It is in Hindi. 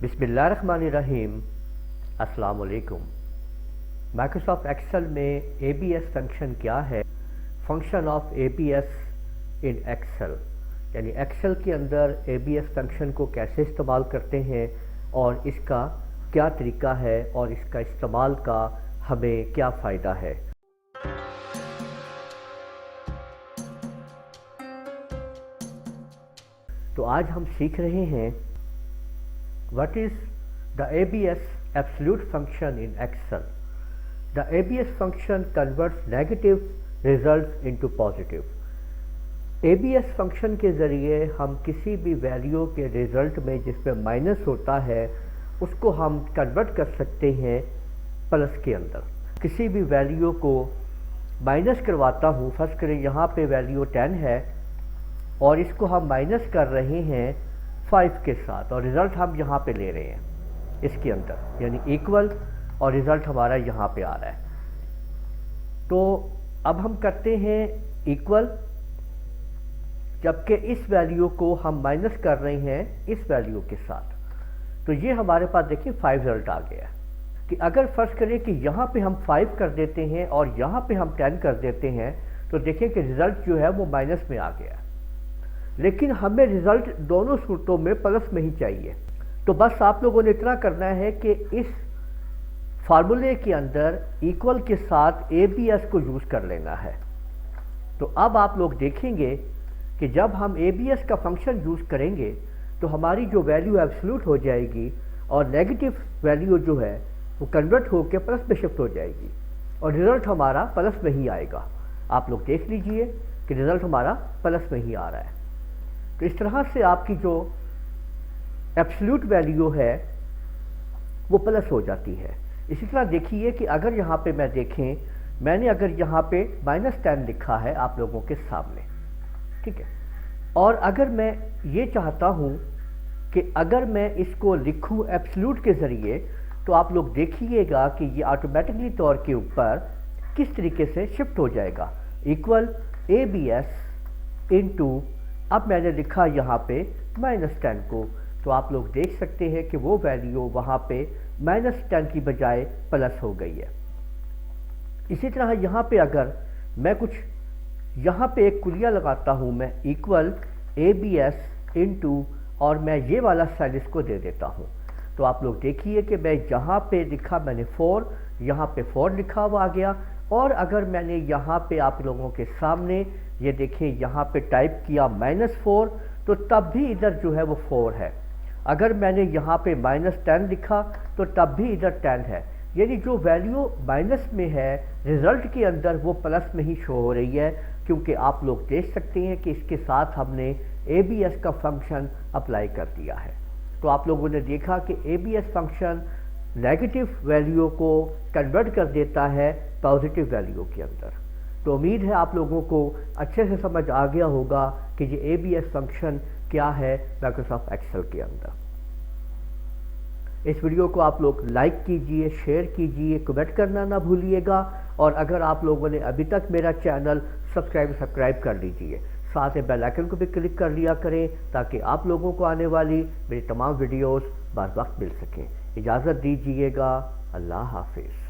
बिस्मिल्लाहिर्रहमानिर्रहीम। अस्सलाम वालेकुम। माइक्रोसॉफ्ट एक्सेल में एबीएस फंक्शन क्या है? Function of ABS in Excel, यानी एक्सेल के अंदर एबीएस फंक्शन को कैसे इस्तेमाल करते हैं और इसका क्या तरीका है और इसका इस्तेमाल का हमें क्या फ़ायदा है। तो आज हम सीख रहे हैं What is the ABS absolute function in Excel? The ABS function converts negative results into positive. ABS function के ज़रिए हम किसी भी वैल्यू के रिज़ल्ट में जिसमें माइनस होता है उसको हम कन्वर्ट कर सकते हैं प्लस के अंदर। किसी भी वैल्यू को माइनस करवाता हूँ, फर्स्ट करें यहाँ पे वैल्यू 10 है और इसको हम माइनस कर रहे हैं 5 के साथ और रिज़ल्ट हम यहाँ पे ले रहे हैं इसके अंदर, यानी इक्वल, और रिज़ल्ट हमारा यहाँ पे आ रहा है। तो अब हम करते हैं इक्वल, जबकि इस वैल्यू को हम माइनस कर रहे हैं इस वैल्यू के साथ। तो ये हमारे पास देखिए 5 रिज़ल्ट आ गया कि अगर फर्स्ट करें कि यहाँ पे हम 5 कर देते हैं और यहाँ पे हम 10 कर देते हैं तो देखें कि रिज़ल्ट जो है वो माइनस में आ गया, लेकिन हमें रिज़ल्ट दोनों सूरतों में प्लस में ही चाहिए। तो बस आप लोगों ने इतना करना है कि इस फार्मूले के अंदर इक्वल के साथ एबीएस को यूज़ कर लेना है। तो अब आप लोग देखेंगे कि जब हम एबीएस का फंक्शन यूज़ करेंगे तो हमारी जो वैल्यू एब्सोल्यूट हो जाएगी और नेगेटिव वैल्यू जो है वो कन्वर्ट होकर प्लस में शिफ्ट हो जाएगी और रिज़ल्ट हमारा प्लस में ही आएगा। आप लोग देख लीजिए कि रिज़ल्ट हमारा प्लस में ही आ रहा है। तो इस तरह से आपकी जो एब्सोल्यूट वैल्यू है वो प्लस हो जाती है। इसी तरह देखिए कि अगर यहाँ पे मैं देखें, मैंने अगर यहाँ पे -10 लिखा है आप लोगों के सामने, ठीक है, और अगर मैं ये चाहता हूँ कि अगर मैं इसको लिखूँ एब्सोल्यूट के ज़रिए, तो आप लोग देखिएगा कि ये ऑटोमेटिकली तौर के ऊपर किस तरीके से शिफ्ट हो जाएगा। इक्वल ABS इनटू, अब मैंने लिखा यहाँ पे -10 को, तो आप लोग देख सकते हैं कि वो वैल्यू वहाँ पे -10 की बजाय प्लस हो गई है। इसी तरह यहाँ पे अगर मैं कुछ यहाँ पे एक कुलिया लगाता हूँ, मैं इक्वल ABS इनटू, और मैं ये वाला सेल इसको दे देता हूँ, तो आप लोग देखिए कि मैं जहाँ पे लिखा मैंने 4, यहाँ पे 4 लिखा हुआ आ गया। और अगर मैंने यहाँ पे आप लोगों के सामने ये देखें यहाँ पे टाइप किया -4, तो तब भी इधर जो है वो 4 है। अगर मैंने यहाँ पे -10 लिखा तो तब भी इधर 10 है, यानी जो वैल्यू माइनस में है रिज़ल्ट के अंदर वो प्लस में ही शो हो रही है, क्योंकि आप लोग देख सकते हैं कि इसके साथ हमने ABS का फंक्शन अप्लाई कर दिया है। तो आप लोगों ने देखा कि ABS फंक्शन नेगेटिव वैल्यू को कन्वर्ट कर देता है पॉजिटिव वैल्यू के अंदर। तो उम्मीद है आप लोगों को अच्छे से समझ आ गया होगा कि ये ABS फंक्शन क्या है माइक्रोसॉफ्ट एक्सेल के अंदर। इस वीडियो को आप लोग लाइक कीजिए, शेयर कीजिए, कमेंट करना ना भूलिएगा, और अगर आप लोगों ने अभी तक मेरा चैनल सब्सक्राइब कर लीजिए, साथ में बेल आइकन को भी क्लिक कर लिया करें ताकि आप लोगों को आने वाली मेरी तमाम वीडियोस बार वक्त मिल सकें। इजाज़त दीजिएगा। अल्लाह हाफिज़।